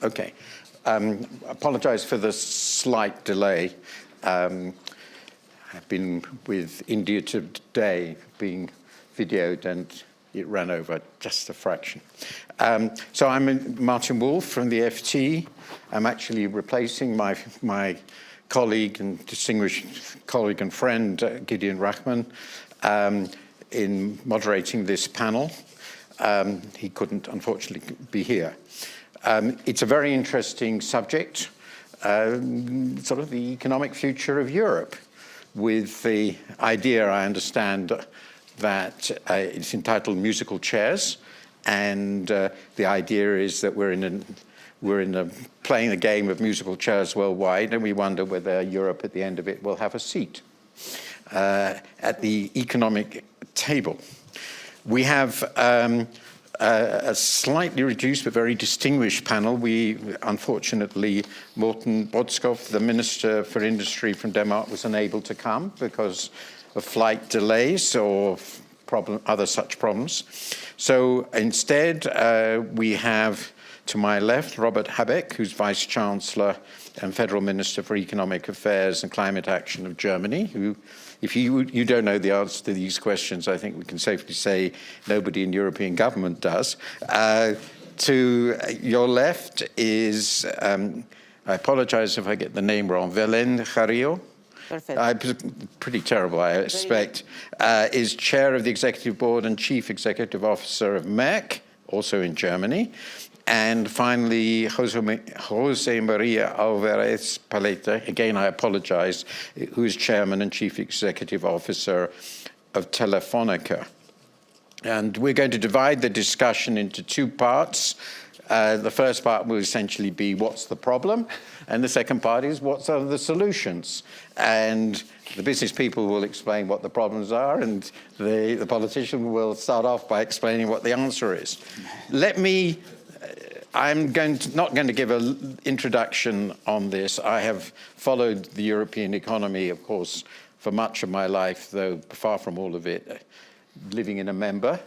Okay. Apologize for the slight delay. I've been with India today, being videoed, and it ran over just a fraction. So I'm Martin Wolf from the FT. I'm actually replacing my colleague and distinguished colleague and friend, Gideon Rachman, in moderating this panel. He couldn't, unfortunately, be here. It's a very interesting subject, sort of the economic future of Europe, with the idea, I understand, that it's entitled Musical Chairs, and the idea is that we're playing a game of musical chairs worldwide, and we wonder whether Europe, at the end of it, will have a seat at the economic table. We have a slightly reduced but very distinguished panel. We, unfortunately, Morten Bodskov, the Minister for Industry from Denmark, was unable to come because of flight delays or other such problems. So instead, we have, to my left, Robert Habeck, who's Vice Chancellor and Federal Minister for Economic Affairs and Climate Action of Germany, who, if you don't know the answer to these questions, I think we can safely say nobody in European government does. To your left is, I apologize if I get the name wrong, Belén Carrillo. Perfect. Pretty terrible, I expect. Is Chair of the Executive Board and Chief Executive Officer of Merck, also in Germany. And finally, Jose Maria Alvarez Paleta, again, I apologize, who is Chairman and Chief Executive Officer of Telefonica. And we're going to divide the discussion into two parts. The first part will essentially be what's the problem? And the second part is what are the solutions? And the business people will explain what the problems are, and the politician will start off by explaining what the answer is. I'm not going to give an introduction on this. I have followed the European economy, of course, for much of my life, though far from all of it, living in a member.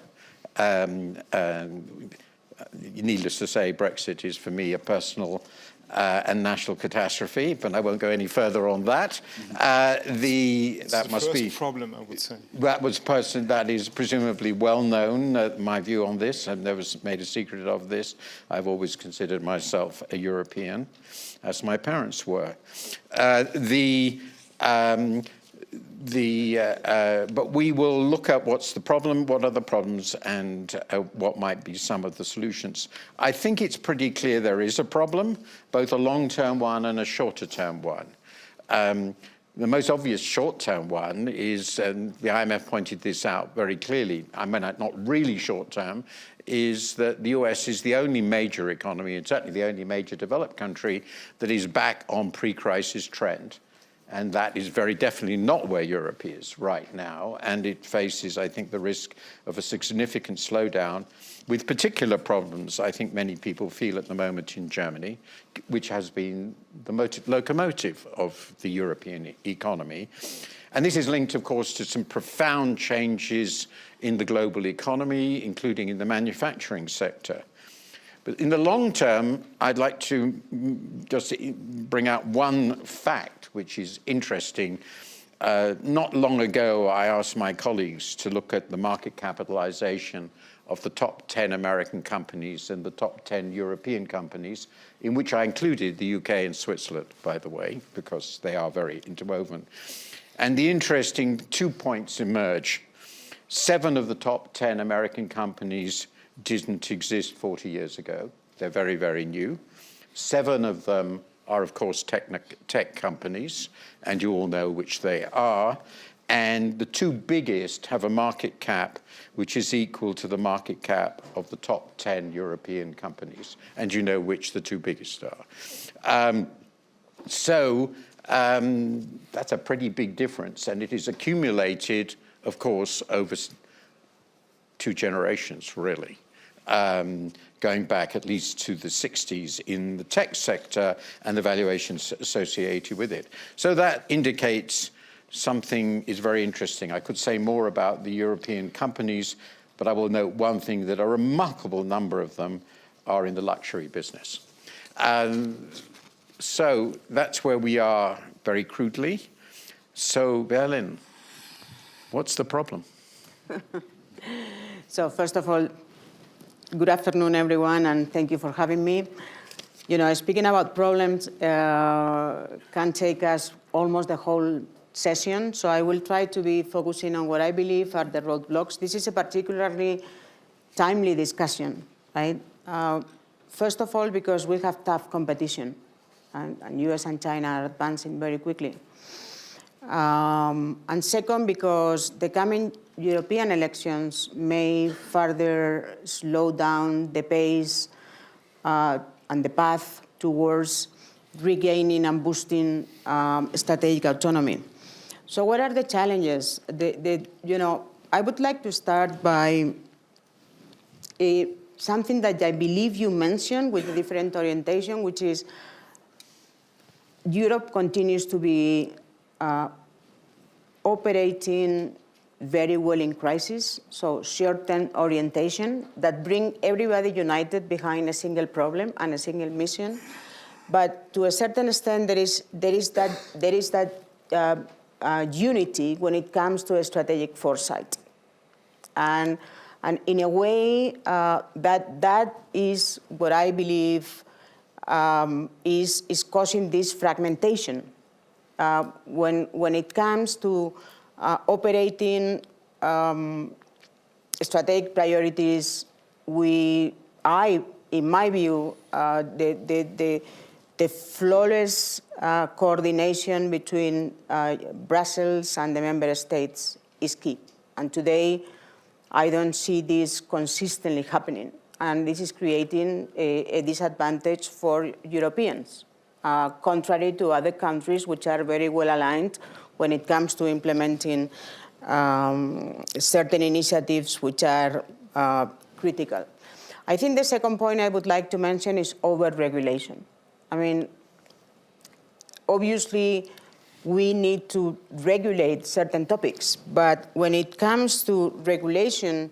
Needless to say, Brexit is for me a personal and national catastrophe, but I won't go any further on that. That must be the problem, I would say. That is presumably well known. My view on this, I've never made a secret of this. I've always considered myself a European, as my parents were. But we will look at what's the problem, what are the problems, and what might be some of the solutions. I think it's pretty clear there is a problem, both a long-term one and a shorter-term one. The most obvious short-term one is, and the IMF pointed this out very clearly, I mean, not really short-term, is that the US is the only major economy, and certainly the only major developed country, that is back on pre-crisis trend. And that is very definitely not where Europe is right now. And it faces, I think, the risk of a significant slowdown with particular problems I think many people feel at the moment in Germany, which has been the locomotive of the European economy. And this is linked, of course, to some profound changes in the global economy, including in the manufacturing sector. But in the long term, I'd like to just bring out one fact, which is interesting. Not long ago, I asked my colleagues to look at the market capitalization of the top 10 American companies and the top 10 European companies, in which I included the UK and Switzerland, by the way, because they are very interwoven. And the interesting 2 points emerge. 7 of the top 10 American companies didn't exist 40 years ago. They're very, very new. 7 of them are, of course, tech companies, and you all know which they are. And the 2 biggest have a market cap which is equal to the market cap of the top 10 European companies. And you know which the 2 biggest are. That's a pretty big difference. And it is accumulated, of course, over 2 generations, really. Going back at least to the 60s in the tech sector and the valuations associated with it. So that indicates something is very interesting. I could say more about the European companies, but I will note one thing, that a remarkable number of them are in the luxury business. So that's where we are very crudely. So Berlin, what's the problem? So first of all, good afternoon, everyone, and thank you for having me. You know, speaking about problems can take us almost the whole session, so I will try to be focusing on what I believe are the roadblocks. This is a particularly timely discussion, right? First of all, because we have tough competition, and US and China are advancing very quickly. And second, because the coming European elections may further slow down the pace and the path towards regaining and boosting strategic autonomy. So what are the challenges? You know, I would like to start by something that I believe you mentioned with a different orientation, which is Europe continues to be operating very well in crisis, so short-term orientation that bring everybody united behind a single problem and a single mission. But to a certain extent, there is that unity when it comes to a strategic foresight, and in a way that is what I believe is causing this fragmentation. When it comes to operating strategic priorities, in my view, the flawless coordination between Brussels and the member states is key. And today, I don't see this consistently happening. And this is creating a disadvantage for Europeans, contrary to other countries which are very well aligned when it comes to implementing certain initiatives which are critical. I think the second point I would like to mention is over-regulation. I mean, obviously, we need to regulate certain topics, but when it comes to regulation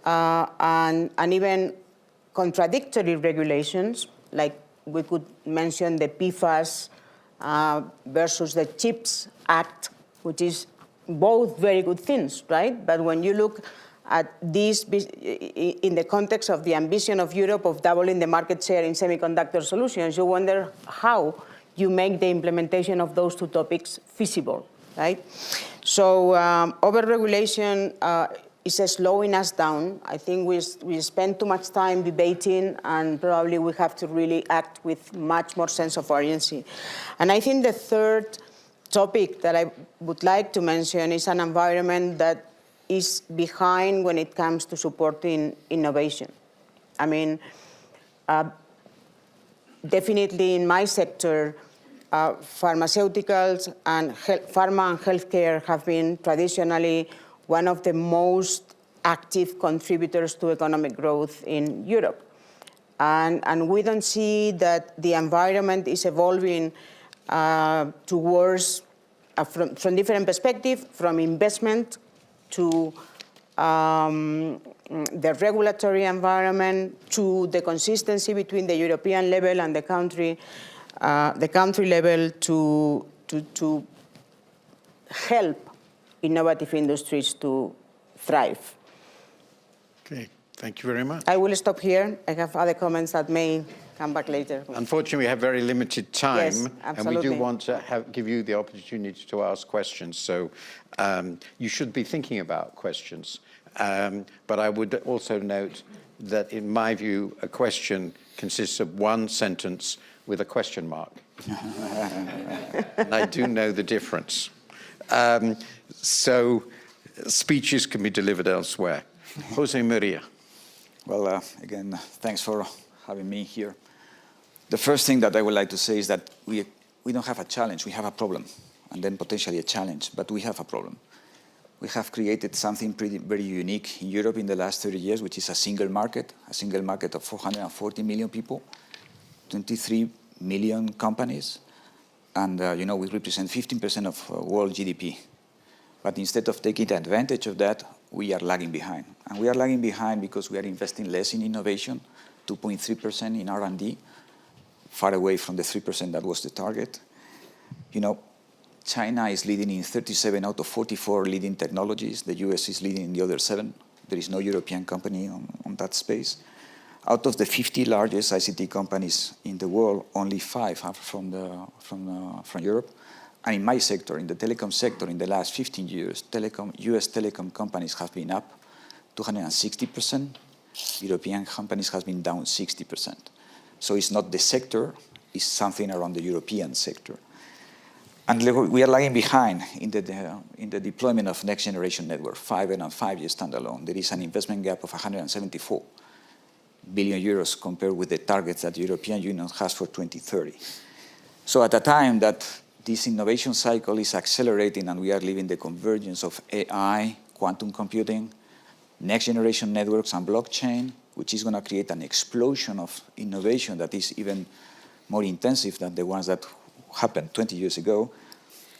and even contradictory regulations, like we could mention the PFAS versus the CHIPS Act, which is both very good things, right? But when you look at this in the context of the ambition of Europe of doubling the market share in semiconductor solutions, you wonder how you make the implementation of those two topics feasible, right? So over-regulation is slowing us down. I think we spend too much time debating, and probably we have to really act with much more sense of urgency. And I think the third topic that I would like to mention is an environment that is behind when it comes to supporting innovation. I mean, definitely in my sector, pharmaceuticals and pharma and healthcare have been traditionally one of the most active contributors to economic growth in Europe. And we don't see that the environment is evolving towards, from different perspectives, from investment to the regulatory environment, to the consistency between the European level and the country level to help innovative industries to thrive. Okay, thank you very much. I will stop here. I have other comments that may come back later. Unfortunately, we have very limited time, yes, and we do want to give you the opportunity to ask questions. So you should be thinking about questions. But I would also note that, in my view, a question consists of one sentence with a question mark. And I do know the difference. So speeches can be delivered elsewhere. Jose Maria. Well, again, thanks for having me here. The first thing that I would like to say is that we don't have a challenge, we have a problem, and then potentially a challenge, but we have a problem. We have created something very unique in Europe in the last 30 years, which is a single market of 440 million people, 23 million companies, and we represent 15% of world GDP. But instead of taking advantage of that, we are lagging behind. And we are lagging behind because we are investing less in innovation, 2.3% in R&D, far away from the 3% that was the target. You know, China is leading in 37 out of 44 leading technologies. The US is leading in the other 7. There is no European company on that space. Out of the 50 largest ICT companies in the world, only 5 are from Europe. And in my sector, in the telecom sector, in the last 15 years, US telecom companies have been up 260%. European companies have been down 60%. So it's not the sector, it's something around the European sector. And we are lagging behind in the deployment of next generation network, 5G and 5G standalone. There is an investment gap of 174 billion euros compared with the targets that the European Union has for 2030. So at a time that this innovation cycle is accelerating and we are living the convergence of AI, quantum computing, next generation networks and blockchain, which is going to create an explosion of innovation that is even more intensive than the ones that happened 20 years ago,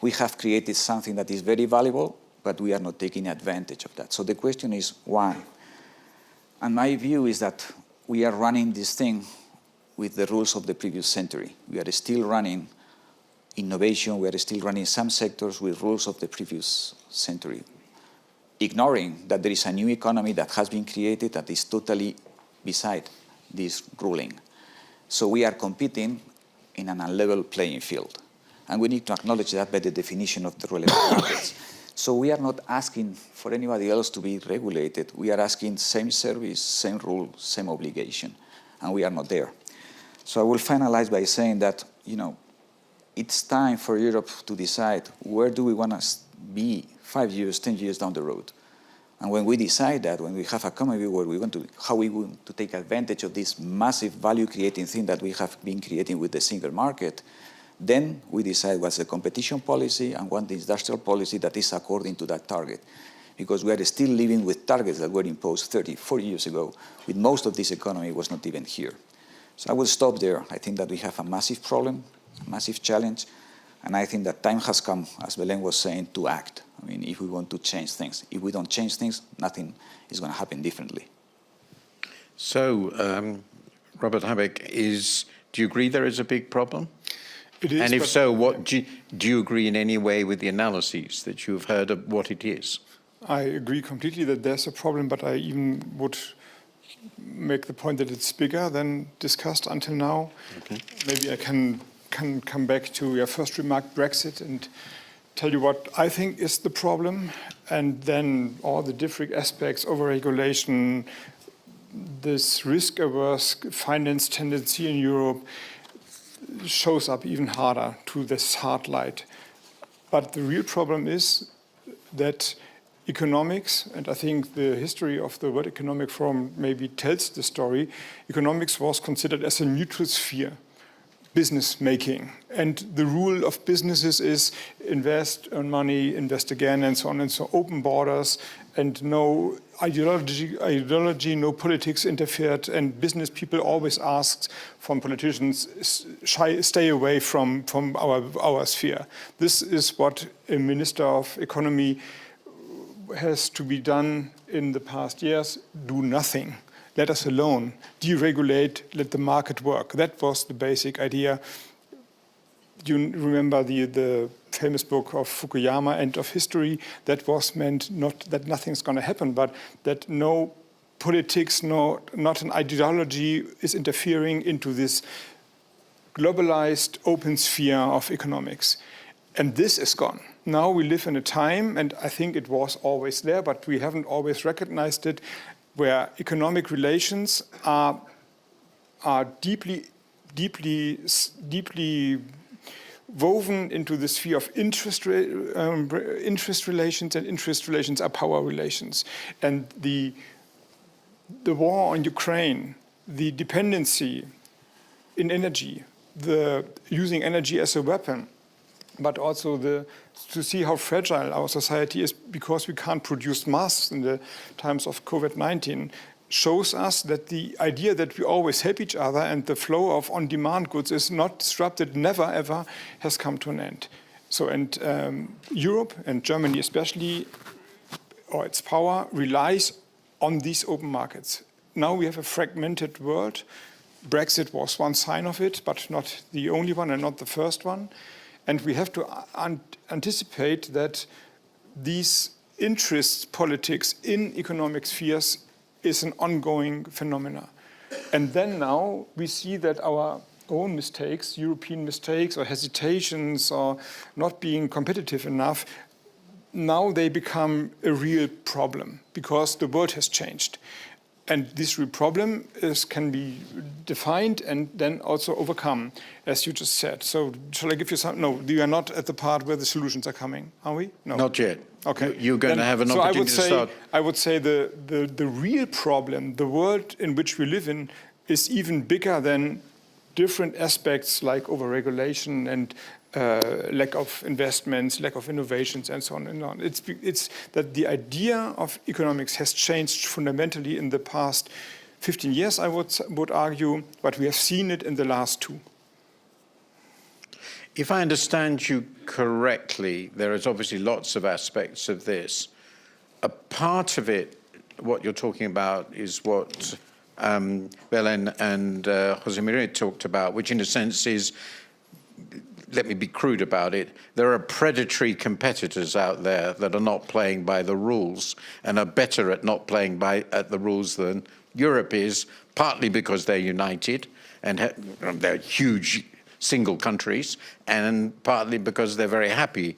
we have created something that is very valuable, but we are not taking advantage of that. So the question is why? And my view is that we are running this thing with the rules of the previous century. We are still running innovation, we are still running some sectors with rules of the previous century, ignoring that there is a new economy that has been created that is totally beside this ruling. So we are competing in an unlevel playing field. And we need to acknowledge that by the definition of the relevant markets. So we are not asking for anybody else to be regulated. We are asking same service, same rule, same obligation. And we are not there. So I will finalize by saying that, you know, it's time for Europe to decide where do we want to be 5 years, 10 years down the road. And when we decide that, when we have a common view where we want to, how we want to take advantage of this massive value-creating thing that we have been creating with the single market, then we decide what's the competition policy and what the industrial policy that is according to that target. Because we are still living with targets that were imposed 30, 40 years ago, with most of this economy was not even here. So I will stop there. I think that we have a massive problem, a massive challenge, and I think that time has come, as Belén was saying, to act. I mean, if we want to change things. If we don't change things, nothing is going to happen differently. So, Robert Habeck, do you agree there is a big problem? It is. And if so, what do you agree in any way with the analyses that you've heard of what it is? I agree completely that there's a problem, but I even would make the point that it's bigger than discussed until now. Okay. Maybe I can come back to your first remark, Brexit, and tell you what I think is the problem, and then all the different aspects, overregulation, this risk-averse finance tendency in Europe shows up even harder to this hard light. But the real problem is that economics, and I think the history of the World Economic Forum maybe tells the story, economics was considered as a neutral sphere. Business making. And the rule of businesses is invest, earn money, invest again, and so on and so on. Open borders and no ideology, no politics interfered. And business people always asked from politicians, stay away from our sphere. This is what a minister of economy has to be done in the past years. Do nothing. Let us alone, deregulate, let the market work. That was the basic idea. You remember the famous book of Fukuyama, End of History. That was meant not that nothing's going to happen, but that no politics, not an ideology is interfering into this globalized open sphere of economics. And this is gone. Now we live in a time, and I think it was always there, but we haven't always recognized it, where economic relations are deeply woven into the sphere of interest relations, and interest relations are power relations. And the war on Ukraine, the dependency in energy, the using energy as a weapon, but also to see how fragile our society is because we can't produce masks in the times of COVID-19 shows us that the idea that we always help each other and the flow of on-demand goods is not disrupted, never ever has come to an end. So, and Europe and Germany especially, or its power, relies on these open markets. Now we have a fragmented world Brexit was one sign of it, but not the only one and not the first one. And we have to anticipate that these interest politics in economic spheres is an ongoing phenomena. And then now we see that our own mistakes, European mistakes or hesitations or not being competitive enough, now they become a real problem because the world has changed. And this real problem can be defined and then also overcome, as you just said. So shall I give you some? No, you are not at the part where the solutions are coming, are we? No. Not yet. Okay. You're going to have an opportunity to start. I would say the real problem, the world in which we live in, is even bigger than different aspects like overregulation and lack of investments, lack of innovations, and so on and on. It's that the idea of economics has changed fundamentally in the past 15 years, I would argue, but we have seen it in the last 2. If I understand you correctly, there is obviously lots of aspects of this. A part of it, what you're talking about, is what Belen and Jose Maria talked about, which in a sense is, let me be crude about it, there are predatory competitors out there that are not playing by the rules and are better at not playing at the rules than Europe is, partly because they're united and they're huge single countries, and partly because they're very happy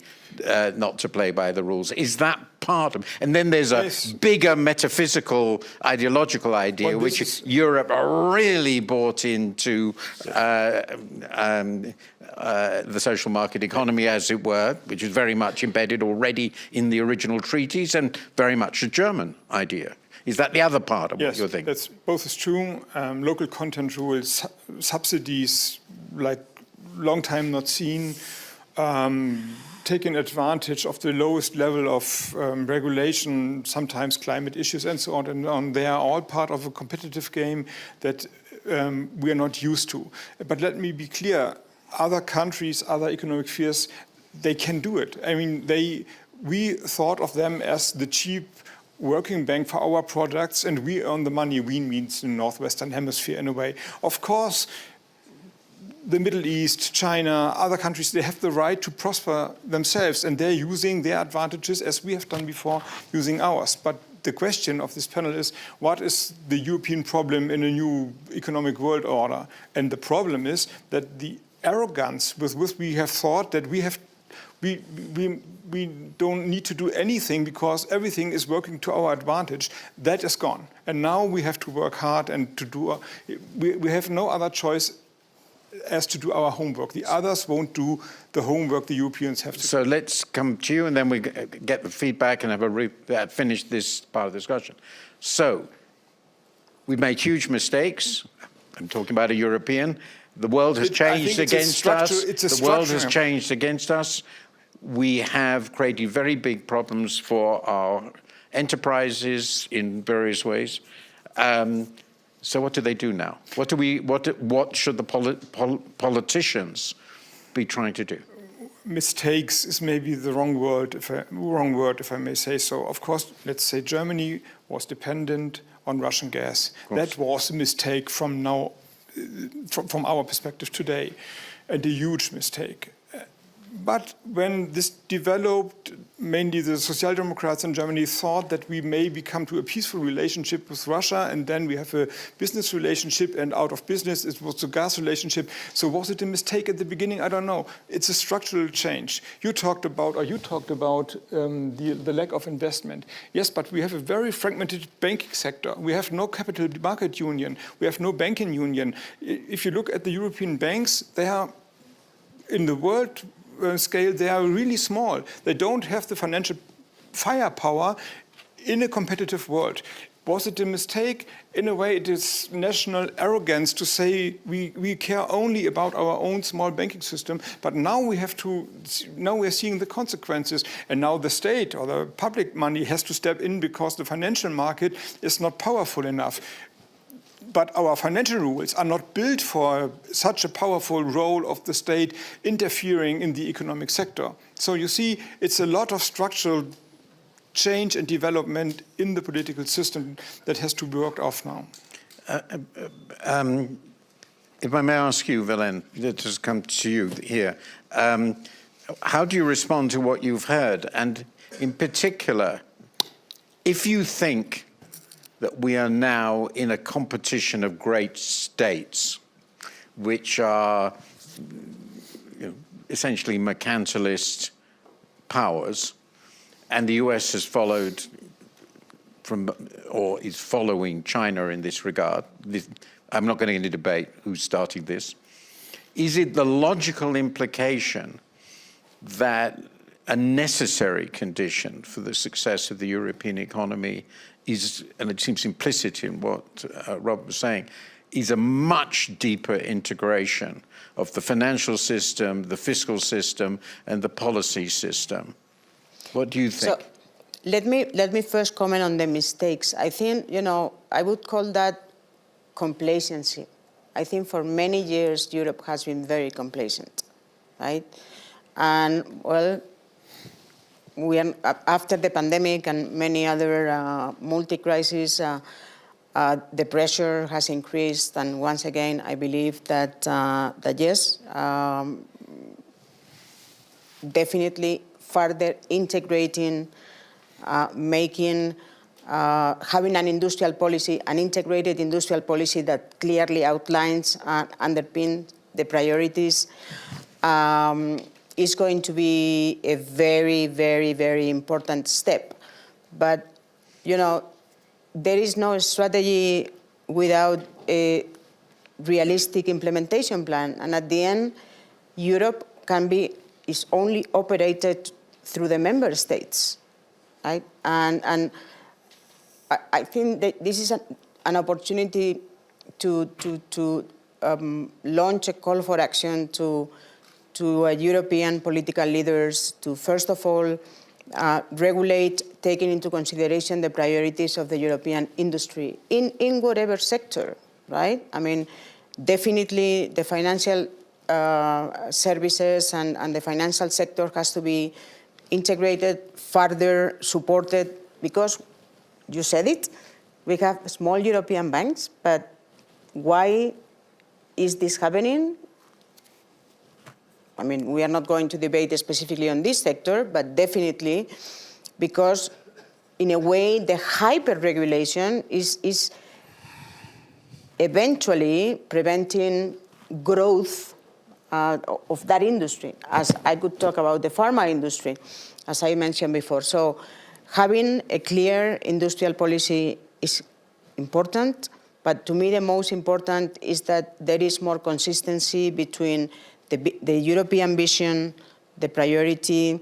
not to play by the rules. Is that part of it? And then there's a bigger metaphysical, ideological idea, which is Europe really bought into the social market economy, as it were, which is very much embedded already in the original treaties and very much a German idea. Is that the other part of what you're thinking? Yes, both is true. Local content rules, subsidies, like long time not seen, taking advantage of the lowest level of regulation, sometimes climate issues and so on and on. They are all part of a competitive game that we are not used to. But let me be clear, other countries, other economic spheres, they can do it. I mean, we thought of them as the cheap working bank for our products, and we earn the money. We means the Northwestern Hemisphere in a way. Of course, the Middle East, China, other countries, they have the right to prosper themselves, and they're using their advantages, as we have done before, using ours. But the question of this panel is, what is the European problem in a new economic world order? And the problem is that the arrogance with which we have thought that we don't need to do anything because everything is working to our advantage, that is gone. And now we have to work hard and to do, we have no other choice as to do our homework. The others won't do the homework the Europeans have to do. So let's come to you, and then we get the feedback and have finish this part of the discussion. So we've made huge mistakes. I'm talking about a European. The world has changed against us. The world has changed against us. We have created very big problems for our enterprises in various ways. So what do they do now? What should the politicians be trying to do? Mistakes is maybe the wrong word, if I may say so. Of course, let's say Germany was dependent on Russian gas. That was a mistake from our perspective today, and a huge mistake. But when this developed, mainly the Social Democrats in Germany thought that we may come to a peaceful relationship with Russia, and then we have a business relationship, and out of business it was a gas relationship. So was it a mistake at the beginning? I don't know. It's a structural change. You talked about the lack of investment. Yes, but we have a very fragmented banking sector. We have no capital market union. We have no banking union. If you look at the European banks, they are in the world scale, they are really small. They don't have the financial firepower in a competitive world. Was it a mistake? In a way, it is national arrogance to say we care only about our own small banking system, but now we are seeing the consequences, and now the state or the public money has to step in because the financial market is not powerful enough. But our financial rules are not built for such a powerful role of the state interfering in the economic sector. So you see, it's a lot of structural change and development in the political system that has to be worked off now. If I may ask you, Valen, let us come to you here. How do you respond to what you've heard? And in particular, if you think that we are now in a competition of great states, which are essentially mercantilist powers, and the US has followed or is following China in this regard. I'm not getting into debate who's starting this. Is it the logical implication that a necessary condition for the success of the European economy is, and it seems implicit in what Rob was saying, is a much deeper integration of the financial system, the fiscal system, and the policy system? What do you think? So let me first comment on the mistakes. I think, I would call that complacency. I think for many years, Europe has been very complacent, right? And, well, we are, after the pandemic and many other multi-crises, the pressure has increased. And once again, I believe that, yes, definitely further integrating, having an industrial policy, an integrated industrial policy that clearly outlines and underpins the priorities, is going to be a very, very, very important step. But, there is no strategy without a realistic implementation plan. And at the end, Europe is only operated through the member states, right? And I think that this is an opportunity to launch a call for action to European political leaders to, first of all, regulate, taking into consideration the priorities of the European industry in whatever sector, right? I mean, definitely the financial services and the financial sector has to be integrated, further supported, because you said it, we have small European banks, but why is this happening? I mean, we are not going to debate specifically on this sector, but definitely because, in a way, the hyper-regulation is eventually preventing growth of that industry, as I could talk about the pharma industry, as I mentioned before. So having a clear industrial policy is important, but to me the most important is that there is more consistency between the European vision, the priority,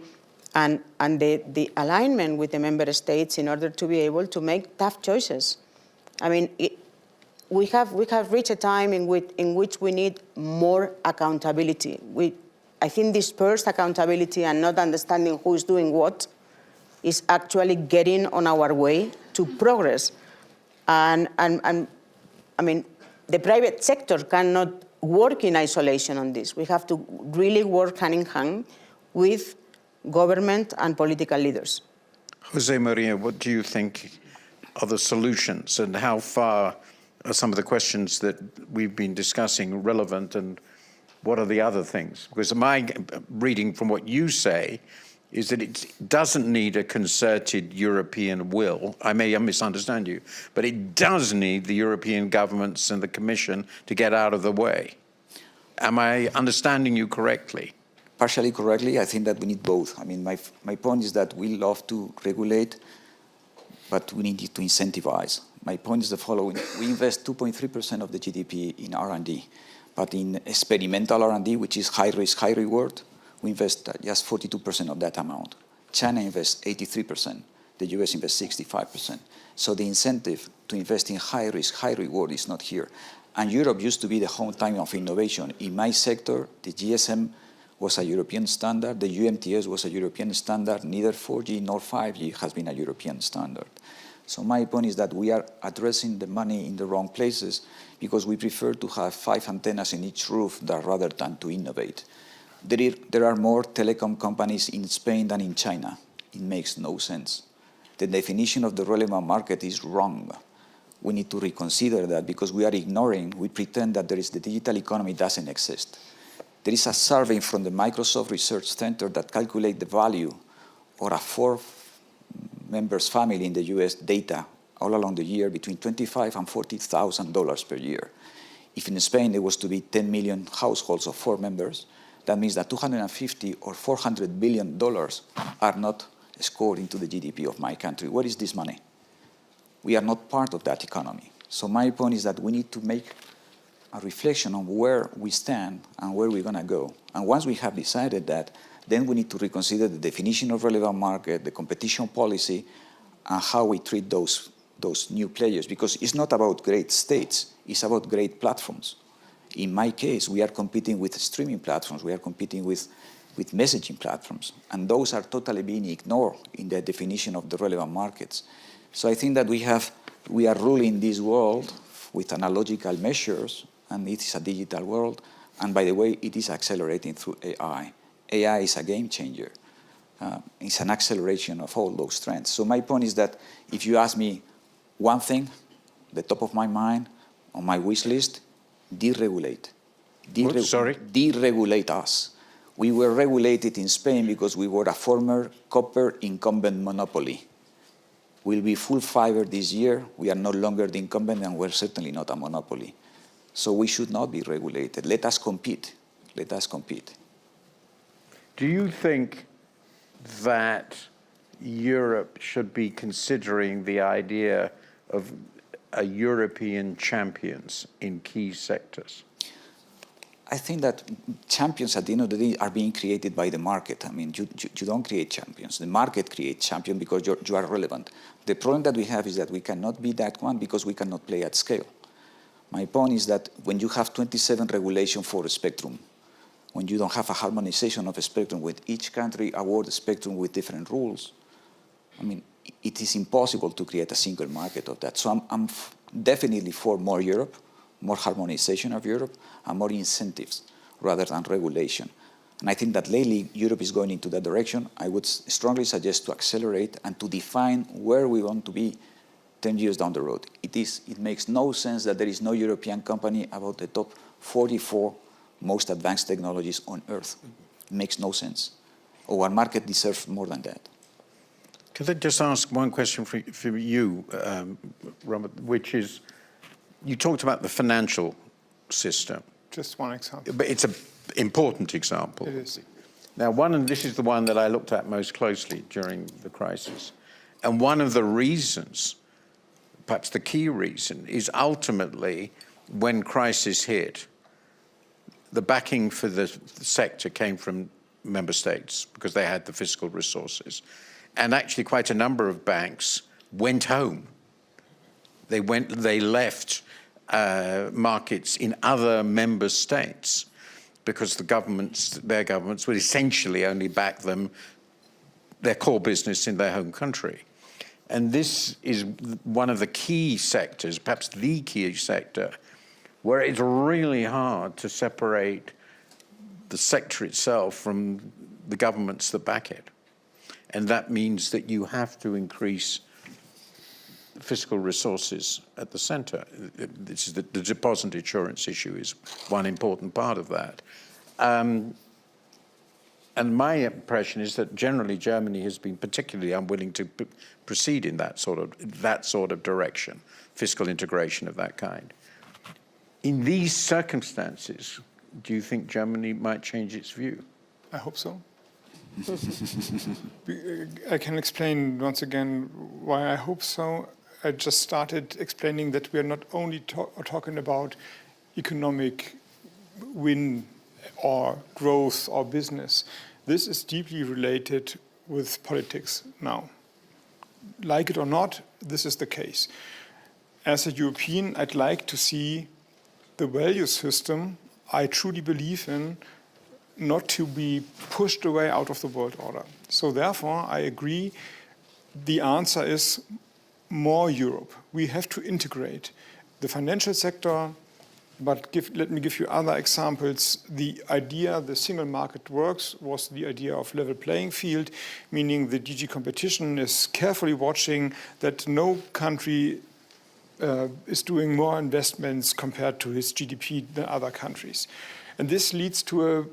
and the alignment with the member states in order to be able to make tough choices. I mean, we have reached a time in which we need more accountability. I think dispersed accountability and not understanding who is doing what is actually getting on our way to progress. And I mean, the private sector cannot work in isolation on this. We have to really work hand in hand with government and political leaders. Jose Maria, what do you think are the solutions, and how far are some of the questions that we've been discussing relevant, and what are the other things? Because my reading from what you say is that it doesn't need a concerted European will. I may misunderstand you, but it does need the European governments and the Commission to get out of the way. Am I understanding you correctly? Partially correctly. I think that we need both. I mean, my point is that we love to regulate, but we need to incentivize. My point is the following. We invest 2.3% of the GDP in R&D, but in experimental R&D, which is high risk, high reward, we invest just 42% of that amount. China invests 83%. The US invests 65%. So the incentive to invest in high risk, high reward is not here. And Europe used to be the home time of innovation. In my sector, the GSM was a European standard. The UMTS was a European standard. Neither 4G nor 5G has been a European standard. So my point is that we are addressing the money in the wrong places because we prefer to have 5 antennas in each roof rather than to innovate. There are more telecom companies in Spain than in China. It makes no sense. The definition of the relevant market is wrong. we need to reconsider that because we are ignoring, we pretend that the digital economy doesn't exist. There is a survey from the Microsoft Research Center that calculates the value of a 4-member family in the US data all along the year between $25,000 and $40,000 per year. If in Spain there was to be 10 million households of 4 members, that means that $250 or $400 billion are not scored into the GDP of my country. Where is this money? We are not part of that economy. So my point is that we need to make a reflection on where we stand and where we're going to go. And once we have decided that, then we need to reconsider the definition of relevant market, the competition policy, and how we treat those new players. Because it's not about great states, it's about great platforms. In my case, we are competing with streaming platforms, we are competing with messaging platforms, and those are totally being ignored in the definition of the relevant markets. So I think that we are ruling this world with analogical measures, and it is a digital world. And by the way, it is accelerating through AI. AI is a game changer. It's an acceleration of all those trends. So my point is that if you ask me one thing, the top of my mind, on my wish list, deregulate. Sorry? Deregulate us. We were regulated in Spain because we were a former copper incumbent monopoly. We'll be full fiber this year. We are no longer the incumbent, and we're certainly not a monopoly. So we should not be regulated. Let us compete. Let us compete. Do you think that Europe should be considering the idea of a European champions in key sectors? I think that champions at the end of the day are being created by the market. I mean, you don't create champions. The market creates champions because you are relevant. The problem that we have is that we cannot be that one because we cannot play at scale. My point is that when you have 27 regulations for a spectrum, when you don't have a harmonization of a spectrum with each country award a spectrum with different rules, I mean, it is impossible to create a single market of that. So I'm definitely for more Europe, more harmonization of Europe, and more incentives rather than regulation. And I think that lately Europe is going into that direction. I would strongly suggest to accelerate and to define where we want to be 10 years down the road. It makes no sense that there is no European company about the top 44 most advanced technologies on Earth. It makes no sense. Our market deserves more than that. Could I just ask one question for you, Robert, which is, you talked about the financial system. Just one example. But it's an important example. It is. Now, this is the one that I looked at most closely during the crisis. And one of the reasons, perhaps the key reason, is ultimately when crisis hit, the backing for the sector came from member states because they had the fiscal resources. And actually quite a number of banks went home. They left markets in other member states because their governments would essentially only back their core business in their home country. And this is one of the key sectors, perhaps the key sector, where it's really hard to separate the sector itself from the governments that back it. And that means that you have to increase fiscal resources at the center. This is the deposit insurance issue is one important part of that. And my impression is that generally Germany has been particularly unwilling to proceed in that sort of direction, fiscal integration of that kind. In these circumstances, do you think Germany might change its view? I hope so. I can explain once again why I hope so. I just started explaining that we are not only talking about economic win or growth or business. This is deeply related with politics now. Like it or not, this is the case. As a European, I'd like to see the value system I truly believe in not to be pushed away out of the world order. So therefore, I agree, the answer is more Europe. We have to integrate the financial sector, but let me give you other examples. The idea the single market works was the idea of level playing field, meaning the DG competition is carefully watching that no country is doing more investments compared to his GDP than other countries. And this leads to a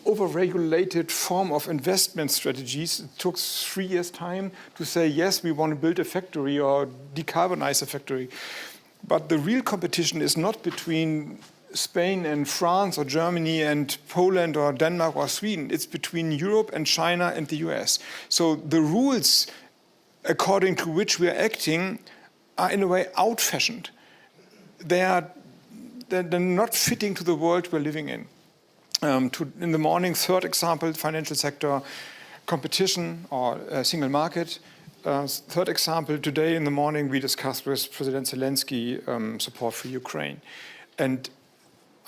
over-regulated form of investment strategies. It took 3 years' time to say, yes, we want to build a factory or decarbonize a factory. But the real competition is not between Spain and France or Germany and Poland or Denmark or Sweden. It's between Europe and China and the US. So the rules according to which we are acting are in a way out-fashioned. They're not fitting to the world we're living in. In the morning, third example, financial sector, competition or single market. Third example, today in the morning we discussed with President Zelensky support for Ukraine. And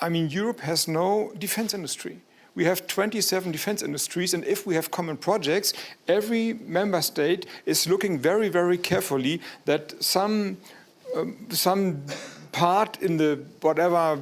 I mean, Europe has no defense industry. We have 27 defense industries, and if we have common projects, every member state is looking very, very carefully that some part in the whatever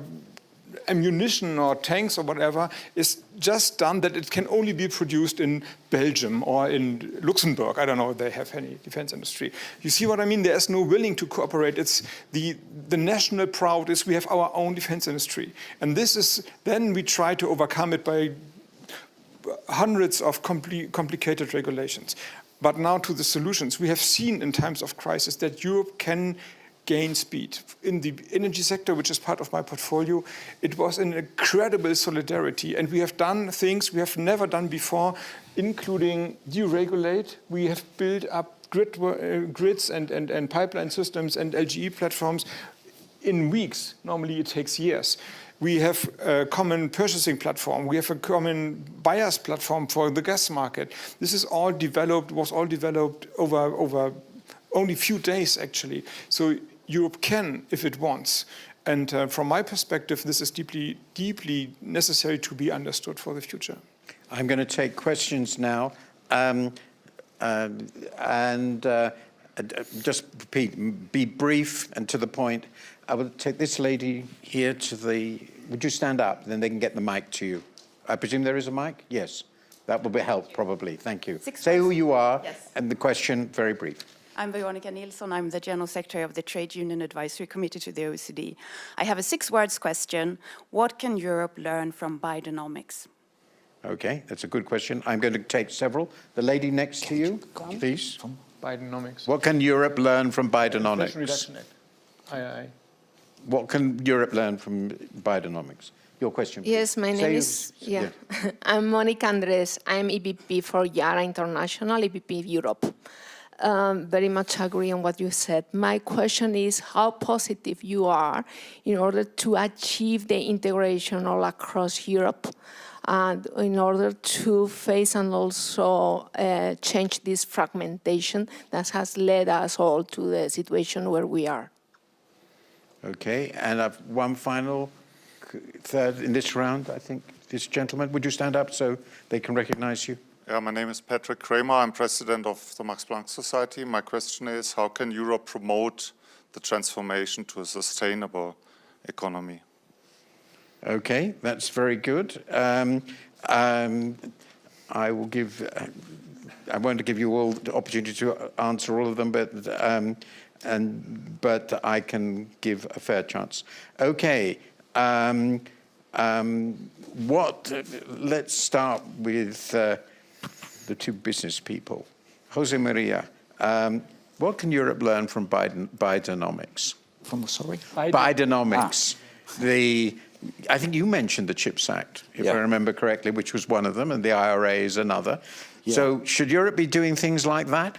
ammunition or tanks or whatever is just done that it can only be produced in Belgium or in Luxembourg. I don't know if they have any defense industry. You see what I mean? There's no willing to cooperate. It's the national pride is we have our own defense industry. And this is, then we try to overcome it by hundreds of complicated regulations. But now to the solutions. We have seen in times of crisis that Europe can gain speed. In the energy sector, which is part of my portfolio, it was an incredible solidarity. And we have done things we have never done before, including deregulate. We have built up grids and pipeline systems and LGE platforms in weeks. Normally it takes years. We have a common purchasing platform. We have a common buyers platform for the gas market. This is all developed, was all developed over only a few days, actually. So Europe can, if it wants. And from my perspective, this is deeply, deeply necessary to be understood for the future. I'm going to take questions now. Just repeat, be brief and to the point. I will take this lady here to the, would you stand up? Then they can get the mic to you. I presume there is a mic? Yes. That will be help, probably. Thank you. Say who you are, yes, and the question, very brief. I'm Veronica Nilsson. I'm the General Secretary of the Trade Union Advisory Committee to the OECD. I have a 6-words question. What can Europe learn from Bidenomics? Okay, that's a good question. I'm going to take several. The lady next to you, please. From Bidenomics. What can Europe learn from Bidenomics? Inflation Reduction Act. Aye. What can Europe learn from Bidenomics? Your question, please. Yes, my name is, I'm Monica Andres. I'm EVP for Yara International, EVP Europe. Very much agree on what you said. My question is how positive you are in order to achieve the integration all across Europe and in order to face and also change this fragmentation that has led us all to the situation where we are. Okay, and I've one final, third in this round, I think. This gentleman, would you stand up so they can recognize you? Yeah, my name is Patrick Kramer. I'm president of the Max Planck Society. My question is, how can Europe promote the transformation to a sustainable economy? Okay, that's very good. I will give, I won't give you all the opportunity to answer all of them, but I can give a fair chance. Okay, let's start with the two business people. Jose Maria, what can Europe learn from Bidenomics? From, sorry? Bidenomics. I think you mentioned the CHIPS Act, if I remember correctly, which was one of them, and the IRA is another. Yeah. So should Europe be doing things like that?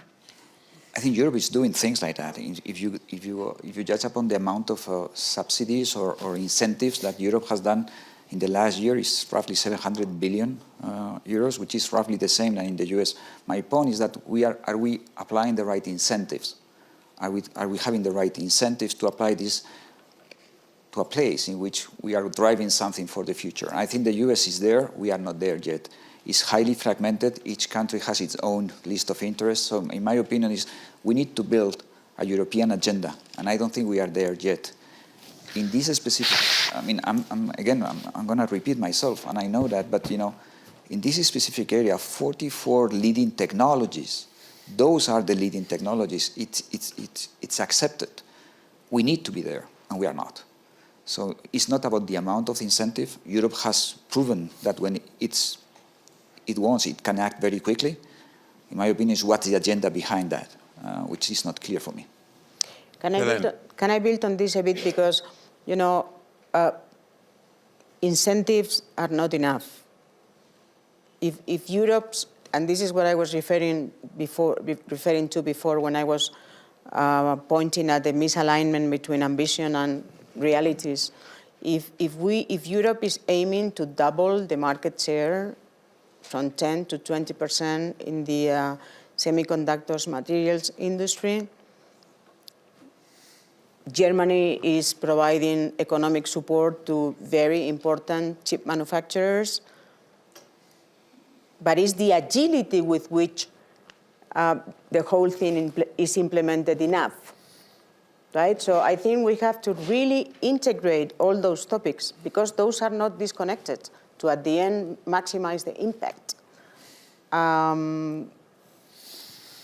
I think Europe is doing things like that. If you judge upon the amount of subsidies or incentives that Europe has done in the last year, is roughly 700 billion euros, which is roughly the same than in the US. My point is that are we applying the right incentives? Are we having the right incentives to apply this to a place in which we are driving something for the future? I think the US is there. We are not there yet. It's highly fragmented. Each country has its own list of interests. So in my opinion, we need to build a European agenda, and I don't think we are there yet. In this specific, I mean, I'm going to repeat myself, and I know that, but in this specific area, 44 leading technologies, those are the leading technologies. It's accepted. we need to be there, and we are not. So it's not about the amount of incentive. Europe has proven that when it wants, it can act very quickly. In my opinion, is what's the agenda behind that, which is not clear for me. Can I build on this a bit? Because, you know, incentives are not enough. If Europe's, and this is what I was referring to before when I was pointing at the misalignment between ambition and realities. If Europe is aiming to double the market share from 10 to 20% in the semiconductors materials industry, Germany is providing economic support to very important chip manufacturers, but is the agility with which the whole thing is implemented enough, right? So I think we have to really integrate all those topics because those are not disconnected to, at the end, maximize the impact.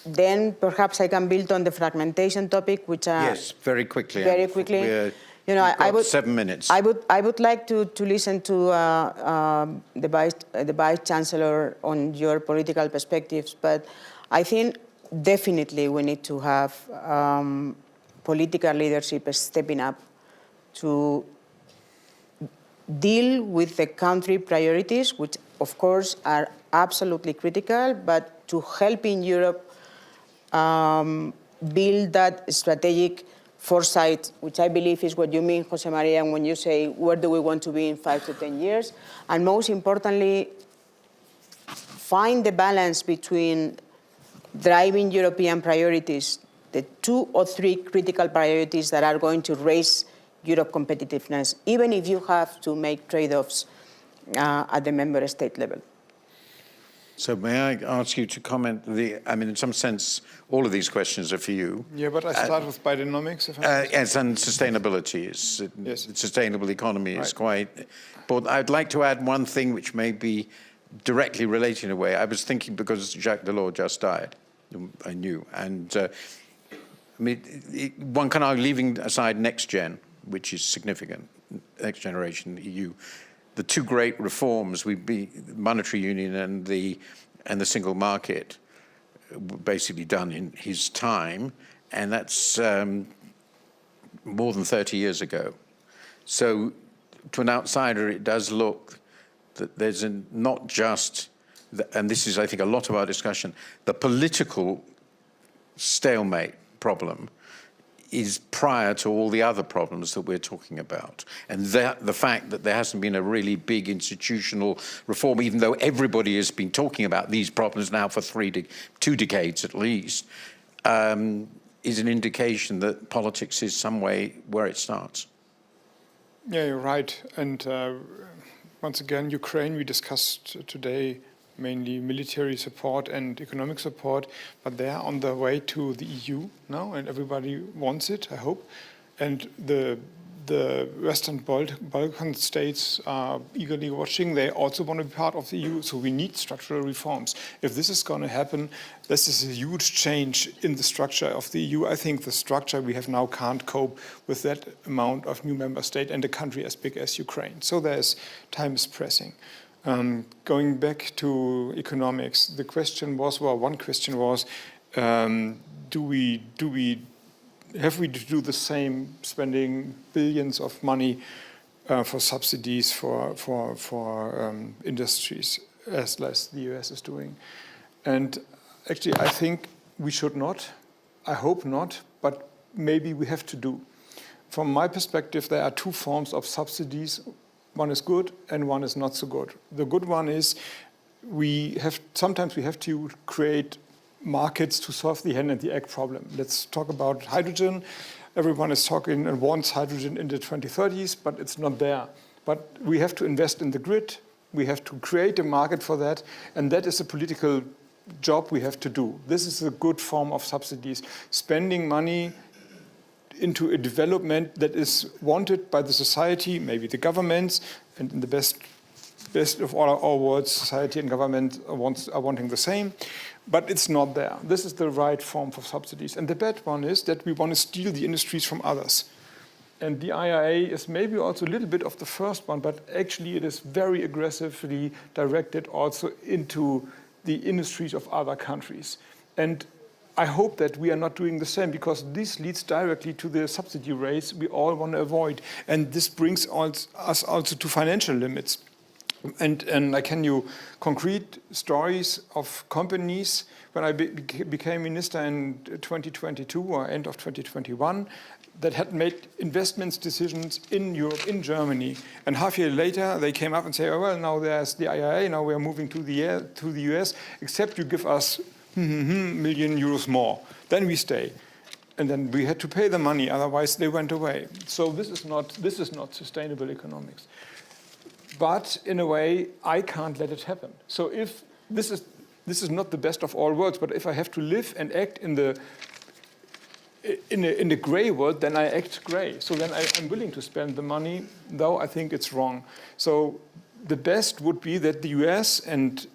Then perhaps I can build on the fragmentation topic, which yes, very quickly. Very quickly. You know, I would 7 minutes. I would like to listen to the Vice Chancellor on your political perspectives, but I think definitely we need to have political leadership stepping up to deal with the country priorities, which of course are absolutely critical, but to help in Europe build that strategic foresight, which I believe is what you mean, Jose Maria, when you say, where do we want to be in 5 to 10 years? And most importantly, find the balance between driving European priorities, the 2 or 3 critical priorities that are going to raise Europe competitiveness, even if you have to make trade-offs at the member state level. So may I ask you to comment? I mean, in some sense, all of these questions are for you. Yeah, but I start with biodynamics. If yes, and sustainability is yes. Sustainable economy is Right. quite. But I'd like to add one thing which may be directly related in a way. I was thinking because Jacques Delors just died, whom I knew, and I mean, one can argue, leaving aside next gen, which is significant, next generation EU. The 2 great reforms, monetary union and the single market, were basically done in his time, and that's more than 30 years ago. So to an outsider, it does look that there's not just, and this is, I think, a lot of our discussion, the political stalemate problem is prior to all the other problems that we're talking about. And the fact that there hasn't been a really big institutional reform, even though everybody has been talking about these problems now for 2 decades at least, is an indication that politics is some way where it starts. Yeah, you're right. And once again, Ukraine, we discussed today mainly military support and economic support, but they are on their way to the EU now, and everybody wants it, I hope. And the Western Balkan states are eagerly watching. They also want to be part of the EU, so we need structural reforms. If this is going to happen, this is a huge change in the structure of the EU. I think the structure we have now can't cope with that amount of new member state and a country as big as Ukraine. So time is pressing. Going back to economics, the question was, well, one question was, have we to do the same, spending billions of money for subsidies for industries as the US is doing? And actually, I think we should not. I hope not, but maybe we have to do. From my perspective, there are 2 forms of subsidies. One is good and one is not so good. The good one is sometimes we have to create markets to solve the hen and the egg problem. Let's talk about hydrogen. Everyone is talking and wants hydrogen in the 2030s, but it's not there. But we have to invest in the grid. We have to create a market for that, and that is a political job we have to do. This is a good form of subsidies. Spending money into a development that is wanted by the society, maybe the governments, and in the best of all our worlds, society and government are wanting the same, but it's not there. This is the right form for subsidies. And the bad one is that we want to steal the industries from others. And the IRA is maybe also a little bit of the first one, but actually it is very aggressively directed also into the industries of other countries. And I hope that we are not doing the same, because this leads directly to the subsidy race we all want to avoid. And this brings us also to financial limits. And I can you concrete stories of companies. When I became minister in 2022 or end of 2021, that had made investments decisions in Europe, in Germany. And half a year later, they came up and say, oh, well, now there's the IRA, now we are moving to the US, except you give us million euros more. Then we stay. And then we had to pay the money, otherwise they went away. So this is not sustainable economics. But in a way, I can't let it happen. So if this is not the best of all worlds, but if I have to live and act in the gray world, then I act gray. So then I'm willing to spend the money, though I think it's wrong. So the best would be that the US and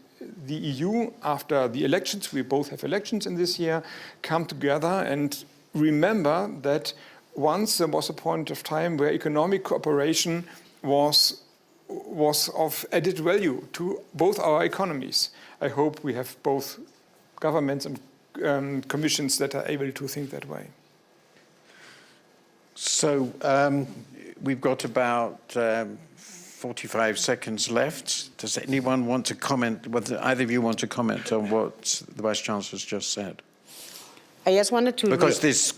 the EU, after the elections, we both have elections in this year, come together and remember that once there was a point of time where economic cooperation was of added value to both our economies. I hope we have both governments and commissions that are able to think that way. So we've got about 45 seconds left. Does anyone want to comment, whether either of you want to comment on what the Vice-Chancellor's just said? I just wanted to... Because this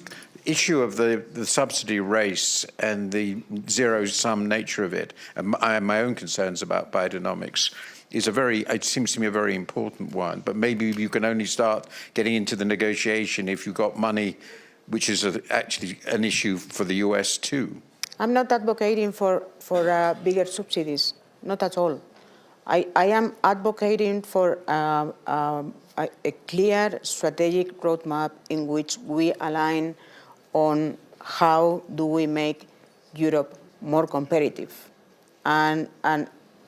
issue of the subsidy race and the zero-sum nature of it, and my own concerns about Bidenomics, is it seems to me a very important one. But maybe you can only start getting into the negotiation if you've got money, which is actually an issue for the US too. I'm not advocating for bigger subsidies, not at all. I am advocating for a clear strategic roadmap in which we align on how do we make Europe more competitive. And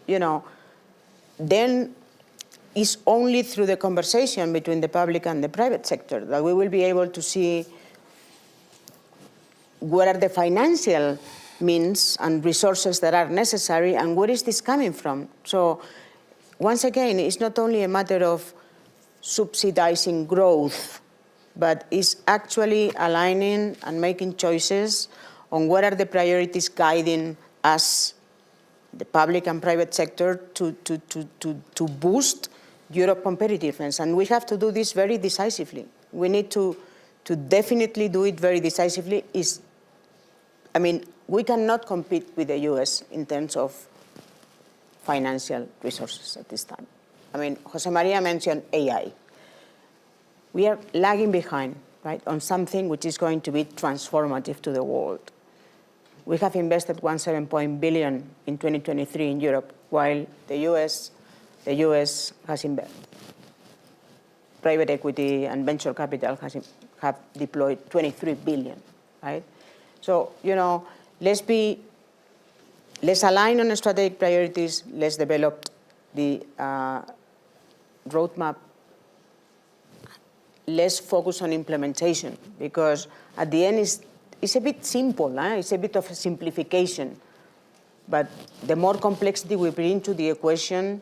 you know, then it's only through the conversation between the public and the private sector that we will be able to see what are the financial means and resources that are necessary and where is this coming from. So once again, it's not only a matter of subsidizing growth, but it's actually aligning and making choices on what are the priorities guiding us, the public and private sector, to boost Europe competitiveness. And we have to do this very decisively. We need to definitely do it very decisively. I mean, we cannot compete with the US in terms of financial resources at this time. I mean, Jose Maria mentioned AI. We are lagging behind, right, on something which is going to be transformative to the world. We have invested $17 billion in 2023 in Europe, while the US has invested. Private equity and venture capital have deployed $23 billion, right? So, you know, let's align on strategic priorities. Let's develop the roadmap. Let's focus on implementation, because at the end it's a bit simple. It's a bit of a simplification. But the more complexity we bring to the equation,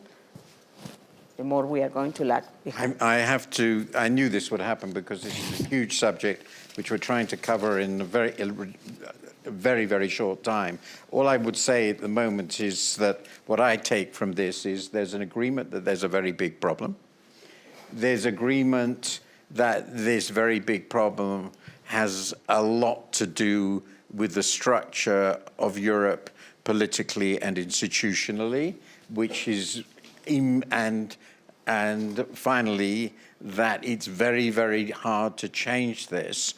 the more we are going to lag behind. I knew this would happen because this is a huge subject which we're trying to cover in a very, very short time. All I would say at the moment is that what I take from this is there's an agreement that there's a very big problem. There's agreement that this very big problem has a lot to do with the structure of Europe politically and institutionally, which is, and finally, that it's very, very hard to change this.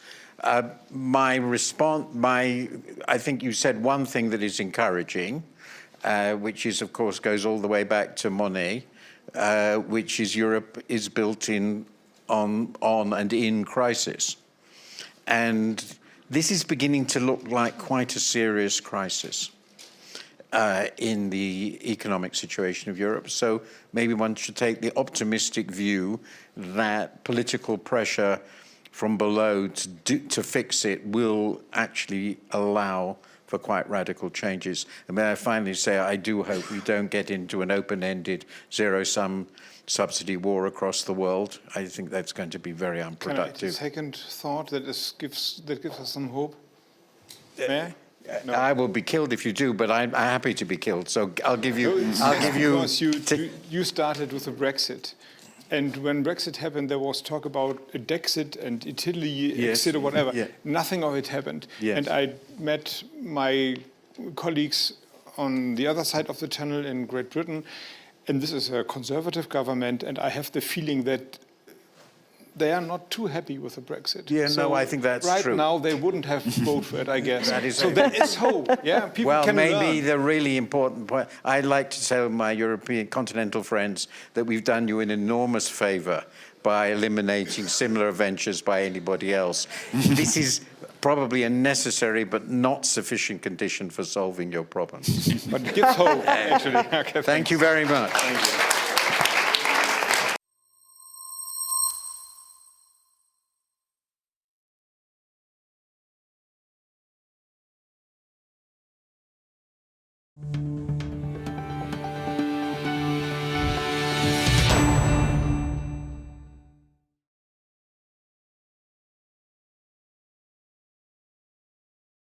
My response, I think you said one thing that is encouraging, which is, of course, goes all the way back to Monnet, which is Europe is built on and in crisis. And this is beginning to look like quite a serious crisis in the economic situation of Europe. So maybe one should take the optimistic view that political pressure from below to fix it will actually allow for quite radical changes. And may I finally say, I do hope we don't get into an open-ended, zero-sum subsidy war across the world. I think that's going to be very Can I add a unproductive. second thought that gives us some hope? May I? No. I will be killed if you do, but I'm happy to be killed. So I'll give you. Because you started with the Brexit, and when Brexit happened, there was talk about a Dexit and Italy exit or whatever. Yeah. Nothing of it happened. Yes. And I met my colleagues on the other side of the channel in Great Britain, and this is a conservative government, and I have the feeling that they are not too happy with the Brexit. Yeah, no, I think that's right true. Right now, they wouldn't have voted for it, I guess. That is so there is hope. Yeah, people well, can maybe learn. the really important point, I'd like to tell my European continental friends that we've done you an enormous favor by eliminating similar ventures by anybody else. This is probably a necessary but not sufficient condition for solving your problems. But it gives hope, actually. Okay, Thank you very much. Thank you.